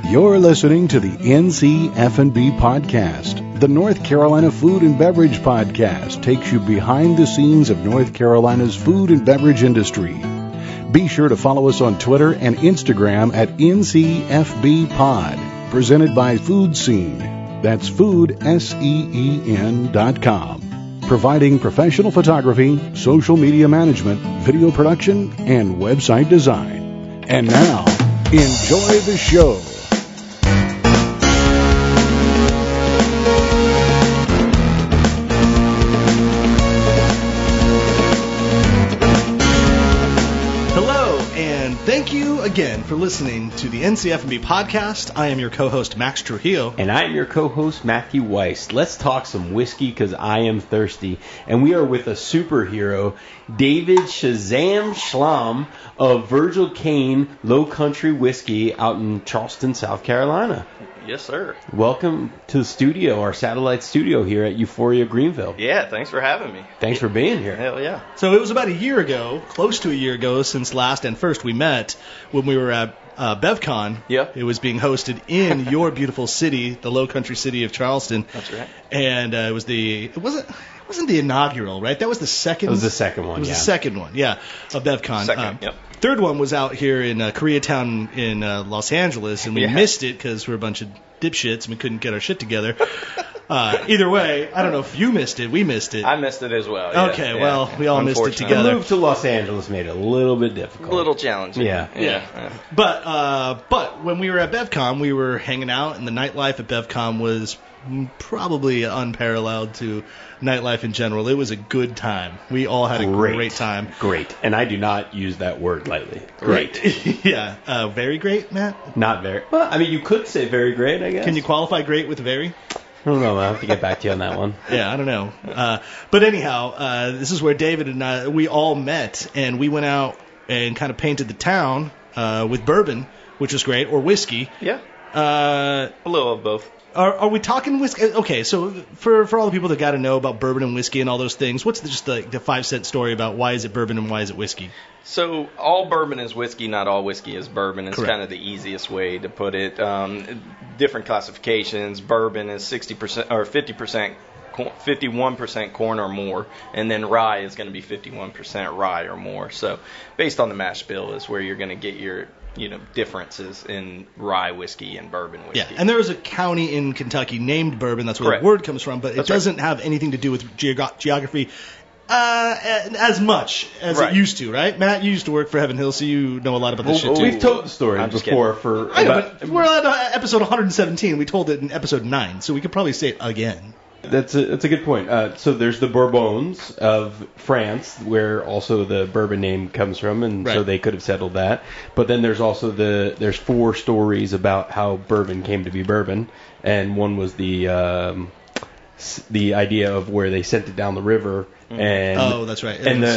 You're listening to the NCF&B podcast. The North Carolina Food and Beverage Podcast takes you behind the scenes of North Carolina's food and beverage industry. Be sure to follow us on Twitter and Instagram at NCFB Pod, presented by Food Scene. That's foodseen.com. Providing professional photography, social media management, video production, and website design. And now, enjoy the show. Thank you again for listening to the NCF&B podcast. I am your co-host, Max Trujillo. And I am your co-host, Matthew Weiss. Let's talk some whiskey because I am thirsty. And we are with a superhero, David Shazam Szlam of Virgil, Kaine Low Country Whiskey out in Charleston, South Carolina. Yes, sir. Welcome to the studio, our satellite studio here at Euphoria, Greenville. Yeah, thanks for having me. Thanks for being here. Hell yeah. So it was about a year ago, close to a year ago, since last and first we met when we were at BevCon. Yeah. It was being hosted in your beautiful city, the low country city of Charleston. That's right. And it wasn't the inaugural, right? That was the second. It was the second one, It was yeah. the second one, yeah, of BevCon. Second, yep. Third one was out here in Koreatown in Los Angeles, and we missed it because we're a bunch of dipshits and we couldn't get our shit together. Either way, I don't know if you missed it. We missed it. I missed it as well. Yeah. Okay, well, we all missed it The together. move to Los Angeles made it a little bit difficult. A little challenging. Yeah. But when we were at BevCon, we were hanging out, and the nightlife at BevCon was probably unparalleled to nightlife in general. It was a good time. We all had a great time. Great. And I do not use that word lightly. Great. Yeah. Very great, Matt? Not very. Well, I mean, you could say very great, I guess. Can you qualify great with very? I don't know. I'll have to get back to you on that one. Yeah, I don't know. But anyhow, this is where David and I, we all met, and we went out and kind of painted the town with bourbon, which was great, or whiskey. Yeah. A little of both. Are we talking whiskey? Okay, so for all the people that got to know about bourbon and whiskey and all those things, what's just the 5-cent story about why is it bourbon and why is it whiskey? So all bourbon is whiskey, not all whiskey is bourbon. It's Correct. kind of the easiest way to put it. Different classifications. Bourbon is 60% or 50%. 51% corn or more, and then rye is going to be 51% rye or more. So based on the mash bill is where you're going to get your differences in rye whiskey and bourbon whiskey. Yeah, and there is a county in Kentucky named Bourbon. That's where Correct. the word comes from, but it That's doesn't have anything to do with geography as much as it used to, right? Matt, you used to work for Heaven Hill, so you know a lot about this shit, too. We've told the story I'm just before. I know, but we're at episode 117. We told it in episode 9, so we could probably say it again. That's a good point. So there's the Bourbons of France, where also the bourbon name comes from, and so they could have settled that. But then there's also there's 4 stories about how bourbon came to be bourbon, and one was the idea of where they sent it down the river, and that's right. The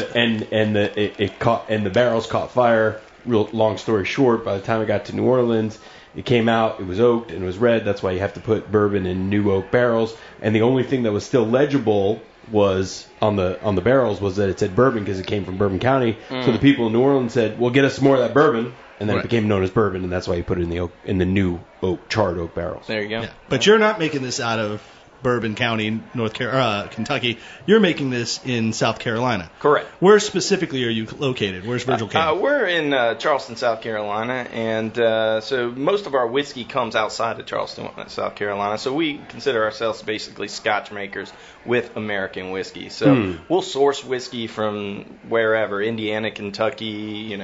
barrels caught fire. Real long story short, by the time it got to New Orleans, it came out, it was oaked, and it was red. That's why you have to put bourbon in new oak barrels. And the only thing that was still legible was on the barrels was that it said bourbon because it came from Bourbon County. So the people in New Orleans said, well, get us some more of that bourbon. And then it became known as bourbon, and that's why you put it in the new charred oak barrels. There you go. Yeah. But you're not making this out of Bourbon County, Kentucky. You're making this in South Carolina. Correct. Where specifically are you located? Where's Virgil Kaine? We're in Charleston, South Carolina, and so most of our whiskey comes outside of Charleston, South Carolina. So we consider ourselves basically Scotch makers with American whiskey. So we'll source whiskey from wherever, Indiana, Kentucky,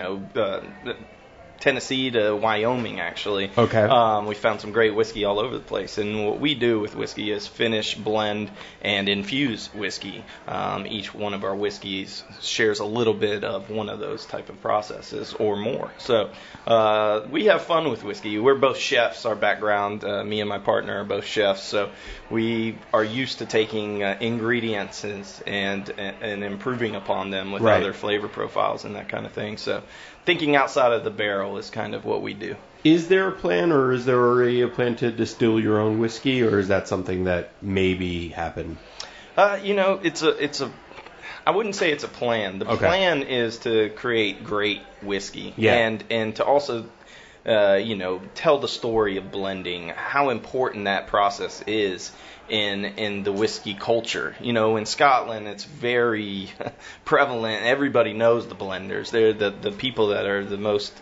Tennessee to Wyoming, actually. Okay. We found some great whiskey all over the place. And what we do with whiskey is finish, blend, and infuse whiskey. Each one of our whiskeys shares a little bit of one of those type of processes or more. So we have fun with whiskey. We're both chefs. Our background, me and my partner are both chefs. So we are used to taking ingredients and improving upon them with other flavor profiles and that kind of thing. So thinking outside of the barrel is kind of what we do. Is there a plan, or is there already a plan to distill your own whiskey, or is that something that maybe happened? It's a I wouldn't say it's a plan. The plan is to create great whiskey and to also tell the story of blending, how important that process is in the whiskey culture. In Scotland, it's very prevalent. Everybody knows the blenders. They're the people that are the most,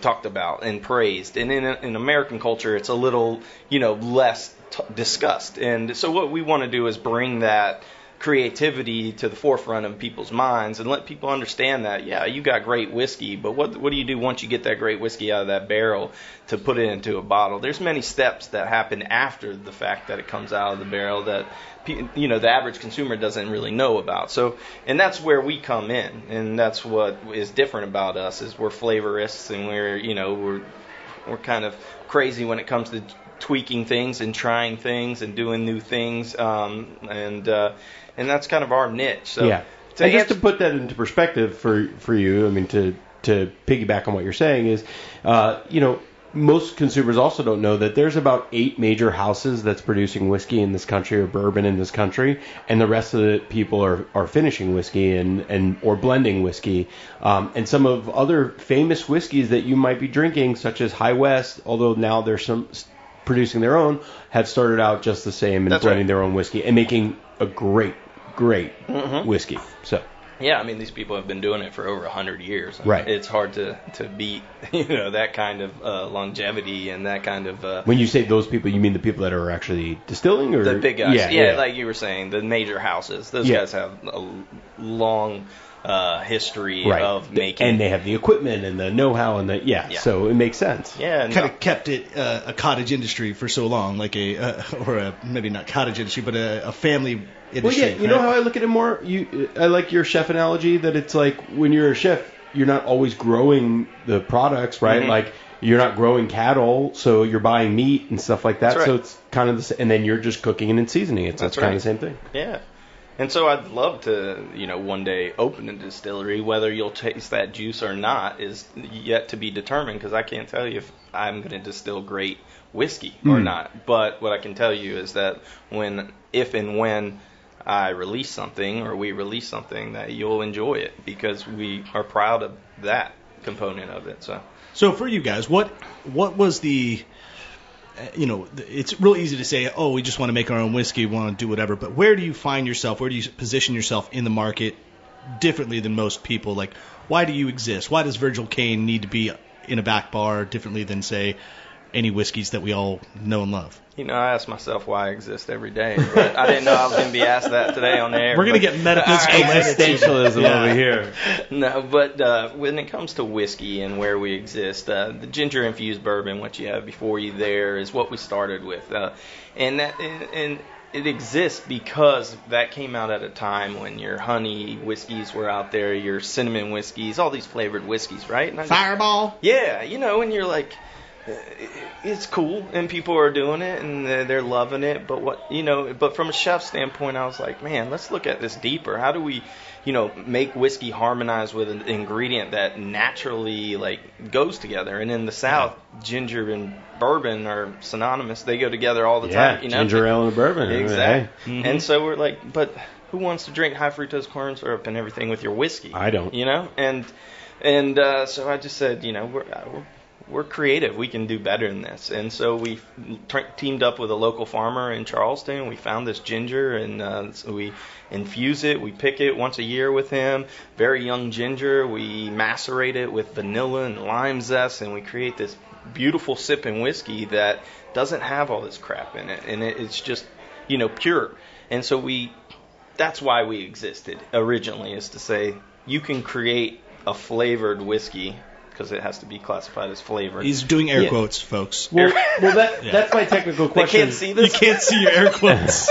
talked about and praised. And in American culture, it's a little, less discussed. And so what we want to do is bring that creativity to the forefront of people's minds and let people understand that, yeah, you got great whiskey, but what do you do once you get that great whiskey out of that barrel to put it into a bottle? There's many steps that happen after the fact that it comes out of the barrel that the average consumer doesn't really know about. So, and that's where we come in, and that's what is different about us is we're flavorists, and we're kind of crazy when it comes to tweaking things and trying things and doing new things, and that's kind of our niche. So yeah. And just to put that into perspective for you, I mean, to piggyback on what you're saying is, most consumers also don't know that there's about 8 major houses that's producing whiskey in this country or bourbon in this country, and the rest of the people are finishing whiskey and or blending whiskey. And some of other famous whiskeys that you might be drinking, such as High West, although now there's some producing their own, have started out just the same and blending their own whiskey and making a great whiskey. So yeah, I mean, these people have been doing it for over 100 years. Right. It's hard to beat that kind of longevity and that kind of. When you say those people, you mean the people that are actually distilling, or the big guys? Yeah, like you were saying, the major houses. Those guys have a long history of making, and they have the equipment and the know-how and so it makes sense. Yeah, kind of kept it a cottage industry for so long, like maybe not cottage industry, but a family industry. Well, yeah, you know how I look at it more. I like your chef analogy that it's like when you're a chef, you're not always growing the products, right? Mm-hmm. Like you're not growing cattle, so you're buying meat and stuff like that. That's right. So it's kind of the same, and then you're just cooking it and seasoning it. So it's kind of the same thing. Yeah. And so I'd love to, one day open a distillery. Whether you'll taste that juice or not is yet to be determined, because I can't tell you if I'm going to distill great whiskey or not. But what I can tell you is that if and when I release something or we release something, that you'll enjoy it, because we are proud of that component of it. So for you guys, what was the... it's real easy to say, oh, we just want to make our own whiskey, we want to do whatever. But where do you find yourself? Where do you position yourself in the market differently than most people? Like, why do you exist? Why does Virgil Kaine need to be in a back bar differently than, say, any whiskeys that we all know and love? I ask myself why I exist every day, but I didn't know I was going to be asked that today on the air. We're going to get metaphysical existentialism over here. No, but when it comes to whiskey and where we exist, the ginger-infused bourbon, what you have before you there, is what we started with. And it exists because that came out at a time when your honey whiskeys were out there, your cinnamon whiskeys, all these flavored whiskeys, right? Fireball? Yeah, and you're like... it's cool and people are doing it and they're loving it, but from a chef standpoint, I was like, man, let's look at this deeper. How do we make whiskey harmonize with an ingredient that naturally goes together? And in the South, ginger and bourbon are synonymous. They go together all the time. Ginger ale and bourbon. Exactly. Mm-hmm. And so we're like, but who wants to drink high fructose corn syrup and everything with your whiskey? I don't. And so I just said, we're creative. We can do better than this. And so we teamed up with a local farmer in Charleston. We found this ginger, and so we infuse it. We pick it once a year with him. Very young ginger. We macerate it with vanilla and lime zest, and we create this beautiful sipping whiskey that doesn't have all this crap in it. And it's just, pure. And so that's why we existed originally, is to say you can create a flavored whiskey, because it has to be classified as flavored. He's doing air quotes, folks. Well, that's my technical question. They can't see this? You can't see your air quotes.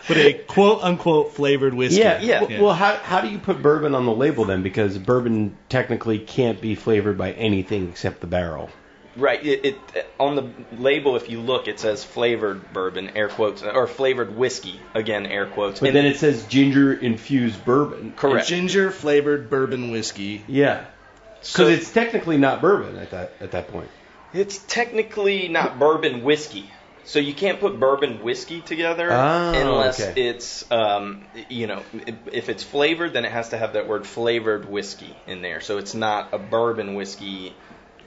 But a quote-unquote flavored whiskey. Yeah. Well, how do you put bourbon on the label then? Because bourbon technically can't be flavored by anything except the barrel. Right. It on the label, if you look, it says flavored bourbon, air quotes, or flavored whiskey, again, air quotes. But then it says ginger-infused bourbon. Correct. Ginger-flavored bourbon whiskey. Yeah. Because it's technically not bourbon at that point. It's technically not bourbon whiskey. So you can't put bourbon whiskey together unless it's, if it's flavored, then it has to have that word flavored whiskey in there. So it's not a bourbon whiskey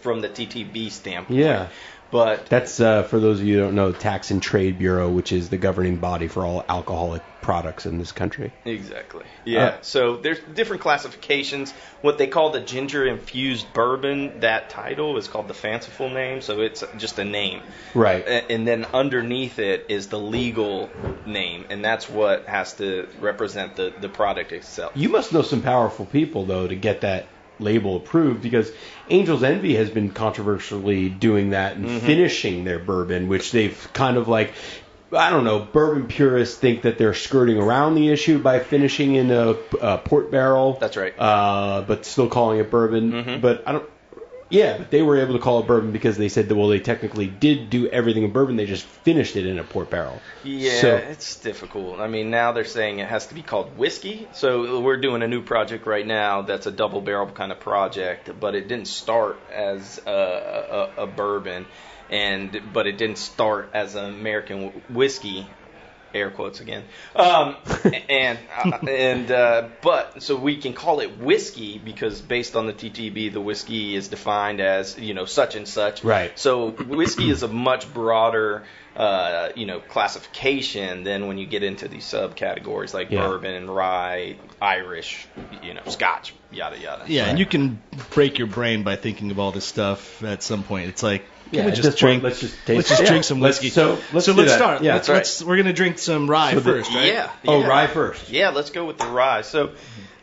from the TTB standpoint. Yeah. But that's for those of you who don't know, Tax and Trade Bureau, which is the governing body for all alcoholic products in this country. Exactly. Yeah. So there's different classifications. What they call the ginger-infused bourbon, that title is called the fanciful name, so it's just a name. Right. And then underneath it is the legal name, and that's what has to represent the product itself. You must know some powerful people, though, to get that label approved, because Angel's Envy has been controversially doing that and finishing their bourbon, which they've kind of like, I don't know, bourbon purists think that they're skirting around the issue by finishing in a port barrel. That's right. But still calling it bourbon. But I don't. Yeah, but they were able to call it bourbon because they said that, well, they technically did do everything in bourbon, they just finished it in a port barrel. Yeah, so, it's difficult. I mean, now they're saying it has to be called whiskey. So we're doing a new project right now that's a double barrel kind of project, but it didn't start as a bourbon, but it didn't start as an American whiskey. Air quotes again. But so we can call it whiskey because based on the TTB, the whiskey is defined as, such and such. Right. So whiskey is a much broader, classification than when you get into these subcategories like bourbon and rye, Irish, Scotch, yada yada. Yeah, right. And you can break your brain by thinking of all this stuff at some point. It's like, let's just drink some whiskey. Let's start. Yeah, we're gonna drink some rye first, right? Yeah. Oh, rye first. Yeah, let's go with the rye. So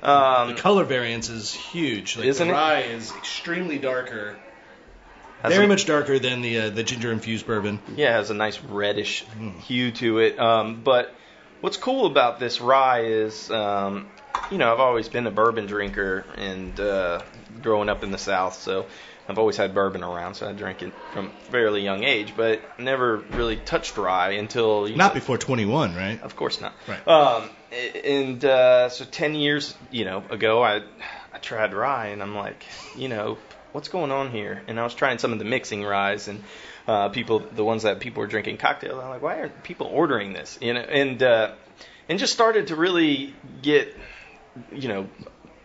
the color variance is huge. Isn't the it? Rye is extremely darker. Very much darker than the ginger-infused bourbon. Yeah, it has a nice reddish hue to it. But what's cool about this rye is, I've always been a bourbon drinker and growing up in the South, so I've always had bourbon around, so I drank it from a fairly young age, but never really touched rye until... Not before 21, right? Of course not. Right. So 10 years, ago, I tried rye, and I'm like, what's going on here? And I was trying some of the mixing ryes, and the ones that people were drinking cocktails. I'm like, why aren't people ordering this? And just started to really get,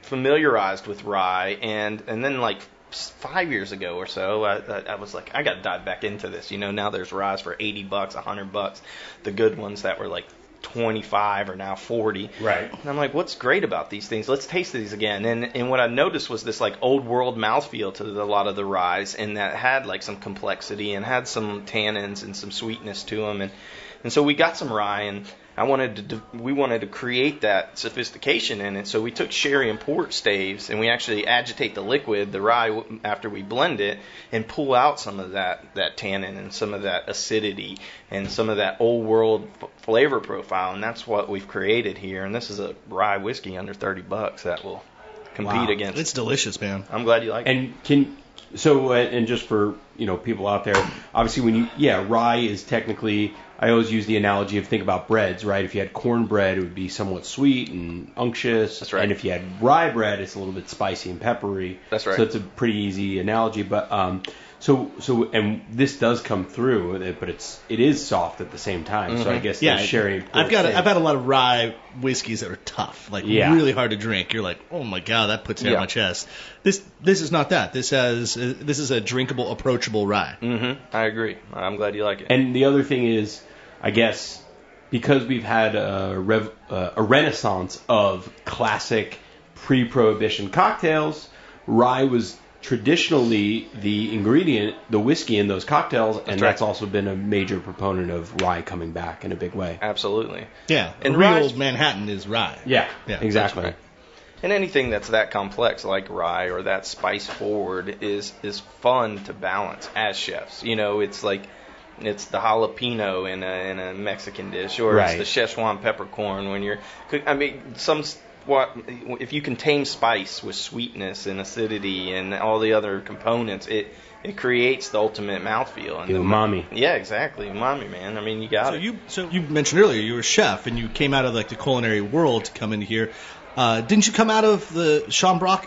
familiarized with rye, and then like 5 years ago or so, I was like, I got to dive back into this. Now there's ryes for $80, $100. The good ones that were like 25 are now 40. Right. And I'm like, what's great about these things? Let's taste these again. And what I noticed was this like old world mouthfeel to a lot of the ryes, and that had like some complexity and had some tannins and some sweetness to them. And so we got some rye, and we wanted to create that sophistication in it. So we took sherry and port staves, and we actually agitate the liquid, the rye, after we blend it, and pull out some of that tannin and some of that acidity and some of that old world flavor profile. And that's what we've created here. And this is a rye whiskey under $30 that will compete against. It's delicious, man. I'm glad you like it. And just for people out there, obviously rye is technically, I always use the analogy of think about breads, right? If you had cornbread, it would be somewhat sweet and unctuous. That's right. And if you had rye bread, it's a little bit spicy and peppery. That's right. So it's a pretty easy analogy. But and this does come through, but it is soft at the same time. So I guess sherry. I've had a lot of rye whiskeys that are tough, really hard to drink. You're like, oh my god, that puts hair on my chest. This is not that. This is a drinkable, approachable rye. I agree. I'm glad you like it. And the other thing is, I guess, because we've had a renaissance of classic pre-prohibition cocktails, rye was traditionally the ingredient, the whiskey in those cocktails, that's also been a major proponent of rye coming back in a big way. Absolutely. Yeah, and real Manhattan is rye. Yeah, exactly. Right. And anything that's that complex like rye or that spice forward is fun to balance as chefs. It's like it's the jalapeno in a Mexican dish, or it's the Szechuan peppercorn when you're cooking. I mean, if you can tame spice with sweetness and acidity and all the other components, it creates the ultimate mouthfeel. And umami. Yeah, exactly. Umami, man. I mean, you got it. So you mentioned earlier you were a chef and you came out of like the culinary world to come into here. Didn't you come out of the Schambrock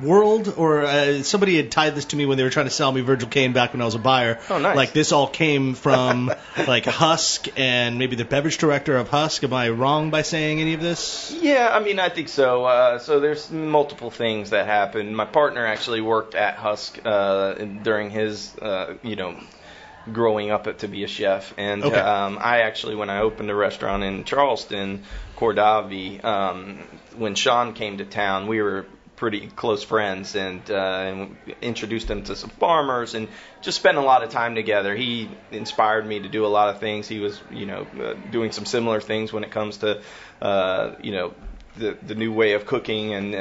world, or somebody had tied this to me when they were trying to sell me Virgil Kaine back when I was a buyer. Oh, nice. Like this all came from like Husk and maybe the beverage director of Husk. Am I wrong by saying any of this? Yeah, I mean, I think so. So there's multiple things that happened. My partner actually worked at Husk during his, growing up to be a chef. And Okay. I actually, when I opened a restaurant in Charleston, Cordavi, when Sean came to town, we were pretty close friends, and introduced him to some farmers and just spent a lot of time together. He inspired me to do a lot of things. He was, doing some similar things when it comes to, the new way of cooking and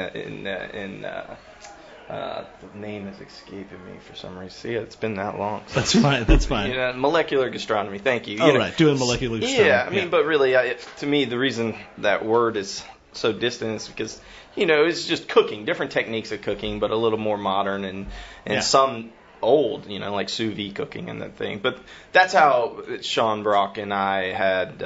the name is escaping me for some reason. See, it's been that long. That's fine. That's fine. Molecular gastronomy. Thank you. Right, doing molecular gastronomy. Yeah, I mean, but really, to me, the reason that word is so distant is because, it's just cooking, different techniques of cooking, but a little more modern and some old, like sous vide cooking and that thing. But that's how Sean Brock and I had,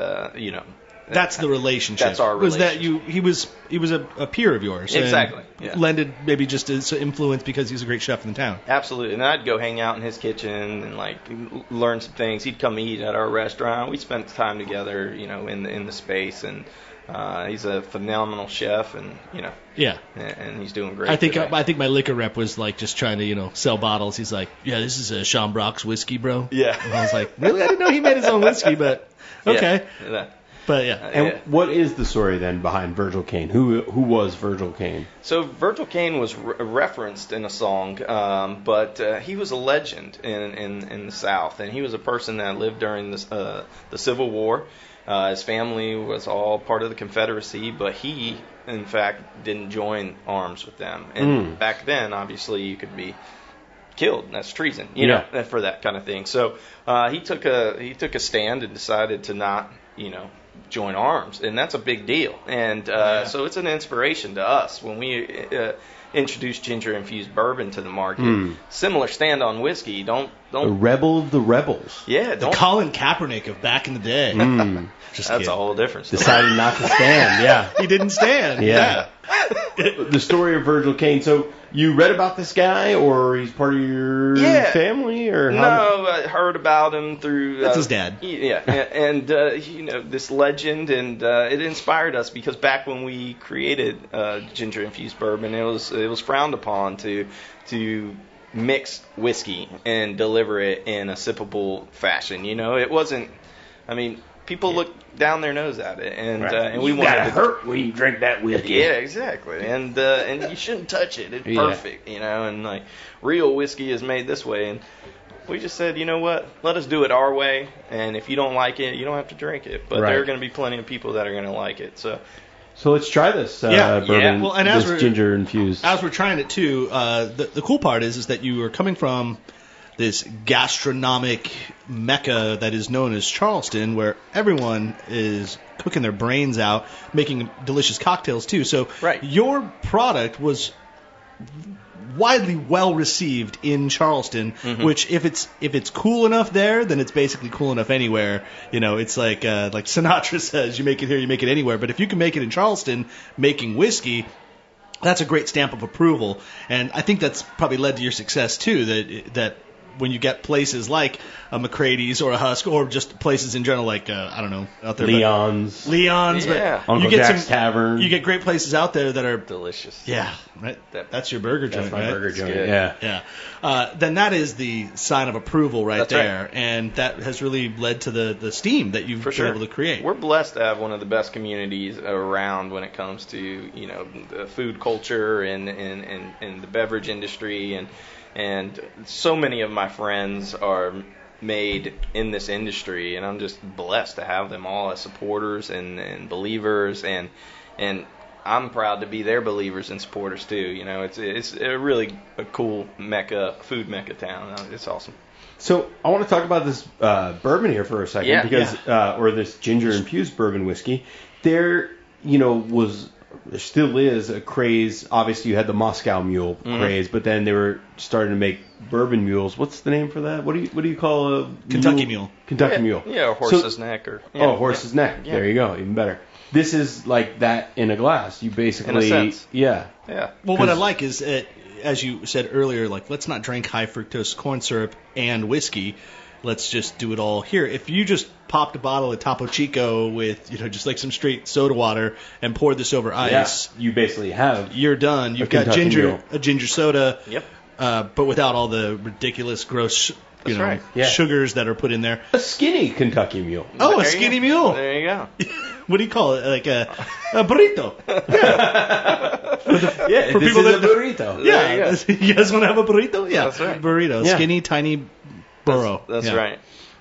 That's the relationship. That's our relationship. Was that he was a peer of yours. Exactly. And lended maybe just as influence because he's a great chef in the town. Absolutely. And I'd go hang out in his kitchen and learn some things. He'd come eat at our restaurant. We spent time together, in the space, and he's a phenomenal chef, and and he's doing great. I think my liquor rep was just trying to sell bottles. He's like, yeah, this is a Sean Brock's whiskey, bro. Yeah. And I was like, really? I didn't know he made his own whiskey, but okay. Yeah. But yeah. And what is the story then behind Virgil Kaine? Who was Virgil Kaine? So Virgil Kaine was referenced in a song, but he was a legend in the South, and he was a person that lived during the Civil War. His family was all part of the Confederacy, but he, in fact, didn't join arms with them. And back then, obviously, you could be killed. That's treason, for that kind of thing. So he took a stand and decided to not, join arms, and that's a big deal. And so it's an inspiration to us when we introduced ginger-infused bourbon to the market. Similar stand on whiskey. Don't a rebel of the rebels. Yeah, the Colin Kaepernick of back in the day. That's a whole different story. Decided not to stand. Yeah, he didn't stand. Yeah. The story of Virgil Kaine. So you read about this guy, or he's part of your family, or no? I heard about him through. That's his dad. Yeah, and this legend, and it inspired us because back when we created ginger infused bourbon, it was frowned upon to mix whiskey and deliver it in a sippable fashion. It wasn't. I mean, people look down their nose at it, and we wanted to hurt when you drink that whiskey. Yeah, exactly. And you shouldn't touch it. It's perfect, and real whiskey is made this way. And we just said, you know what? Let us do it our way. And if you don't like it, you don't have to drink it. But there are going to be plenty of people that are going to like it. So let's try this bourbon. Well, and as this ginger infused. As we're trying it too, the cool part is that you are coming from this gastronomic mecca that is known as Charleston, where everyone is cooking their brains out, making delicious cocktails too. So your product was widely well received in Charleston, which if it's cool enough there, then it's basically cool enough anywhere. It's like Sinatra says, you make it here, you make it anywhere. But if you can make it in Charleston, making whiskey, that's a great stamp of approval. And I think that's probably led to your success too, that when you get places like a McCrady's or a Husk, or just places in general like, I don't know, out there. Leon's. Yeah. But Uncle Jack's Tavern. You get great places out there that are delicious. Yeah, right. That's your burger joint, That's my burger joint, Yeah. Then that is the sign of approval there. Right. And that has really led to the steam that you've been able to create. We're blessed to have one of the best communities around when it comes to, the food culture and the beverage industry, and so many of my friends are made in this industry, and I'm just blessed to have them all as supporters and believers, and I'm proud to be their believers and supporters too. It's a really a cool food mecca town. It's awesome. So I want to talk about this bourbon here for a second, because or this ginger infused bourbon whiskey. There still is a craze. Obviously, you had the Moscow Mule craze, but then they were starting to make bourbon mules. What's the name for that? What do you call a Kentucky Mule? Kentucky Mule. Yeah, or horse's neck. Horse's neck. Yeah. There you go. Even better. This is like that in a glass. You basically, in a sense. Yeah. Well, what I like is as you said earlier, like, let's not drink high fructose corn syrup and whiskey. Let's just do it all here. If you just popped a bottle of Topo Chico with, just like some straight soda water and poured this over ice, you basically have. You're done. You've got a ginger soda. Yep. But without all the ridiculous, gross, right. sugars that are put in there. A skinny Kentucky mule. Oh, a skinny mule. There you go. What do you call it? Like a burrito. Yeah. For people that burrito. Yeah. You guys want to have a burrito? Yeah. That's right. Burrito. Yeah. Skinny, tiny burro. That's right.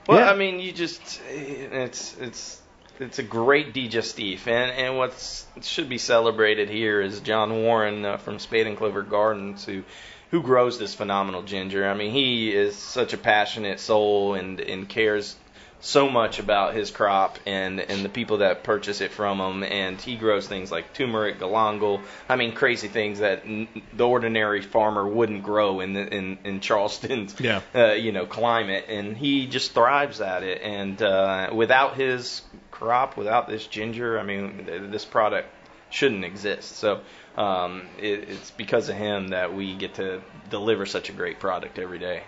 Well, I mean, it's a great digestif, and what should be celebrated here is John Warren from Spade and Clover Gardens, who grows this phenomenal ginger. I mean, he is such a passionate soul and cares so much about his crop and the people that purchase it from him. And he grows things like turmeric, galangal. I mean, crazy things that the ordinary farmer wouldn't grow in Charleston's climate. And he just thrives at it. And without his crop, without this ginger, I mean, this product shouldn't exist. So it's because of him that we get to deliver such a great product every day.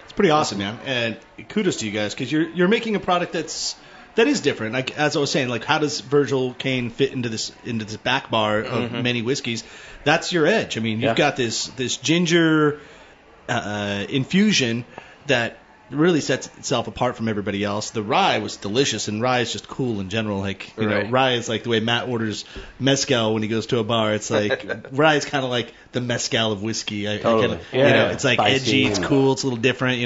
It's pretty awesome, man. And kudos to you guys, because you're making a product that is different. Like, as I was saying, like, how does Virgil Kaine fit into this back bar of many whiskeys? That's your edge. I mean, you've got this ginger infusion that really sets itself apart from everybody else. The rye was delicious, and rye is just cool in general. Like, you know, rye is like the way Matt orders mezcal when he goes to a bar. It's like rye is kind of like the mezcal of whiskey. Totally. It's like spicy, edgy, it's cool, it's a little different,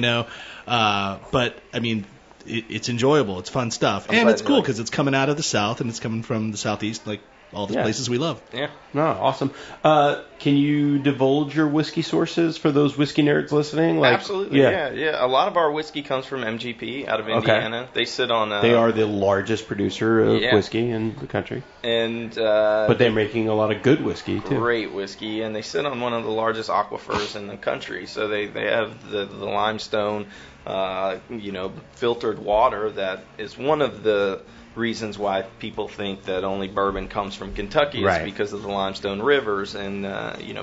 but I mean, it's enjoyable, it's fun stuff, and it's cool because it's coming out of the South and it's coming from the Southeast, like all the places we love. Yeah. No, awesome. Can you divulge your whiskey sources for those whiskey nerds listening? Like, absolutely. Yeah. A lot of our whiskey comes from MGP out of Indiana. They sit on. They are the largest producer of whiskey in the country. And but they're making a lot of good whiskey too. Great whiskey, and they sit on one of the largest aquifers in the country. So they have the limestone, filtered water that is one of the reasons why people think that only bourbon comes from Kentucky is because of the limestone rivers. And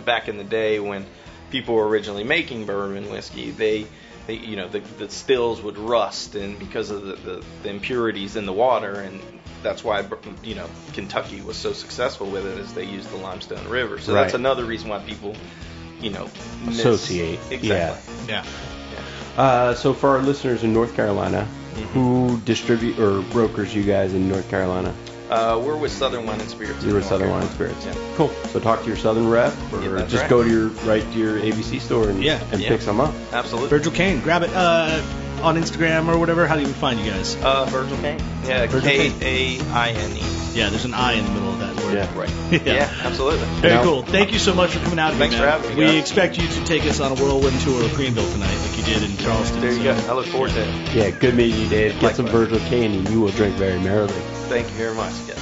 back in the day when people were originally making bourbon whiskey, the stills would rust, and because of the impurities in the water, and that's why Kentucky was so successful with it, is they used the limestone river. So that's another reason why people associate. Exactly. Yeah. So for our listeners in North Carolina, who distribute or brokers you guys in North Carolina? We're with Southern Wine and Spirits. You're with Southern Wine and Spirits. Yeah. Cool. So talk to your Southern rep, or just go to your ABC store and pick some up. Absolutely. Virgil Kaine, grab it on Instagram or whatever. How do you find you guys? Virgil Kaine. Yeah, Kaine. Yeah, there's an I in the middle of that word. Yeah. Right. Yeah, absolutely. Very cool. Thank you so much for coming out here, Thanks for having me, We guys. expect you to take us on a whirlwind tour of Greenville tonight, like you did in Charleston. There you go. I look forward to it. Yeah, good meeting you, Dave. Get some Virgil Kaine and you will drink very merrily. Thank you very much, guys.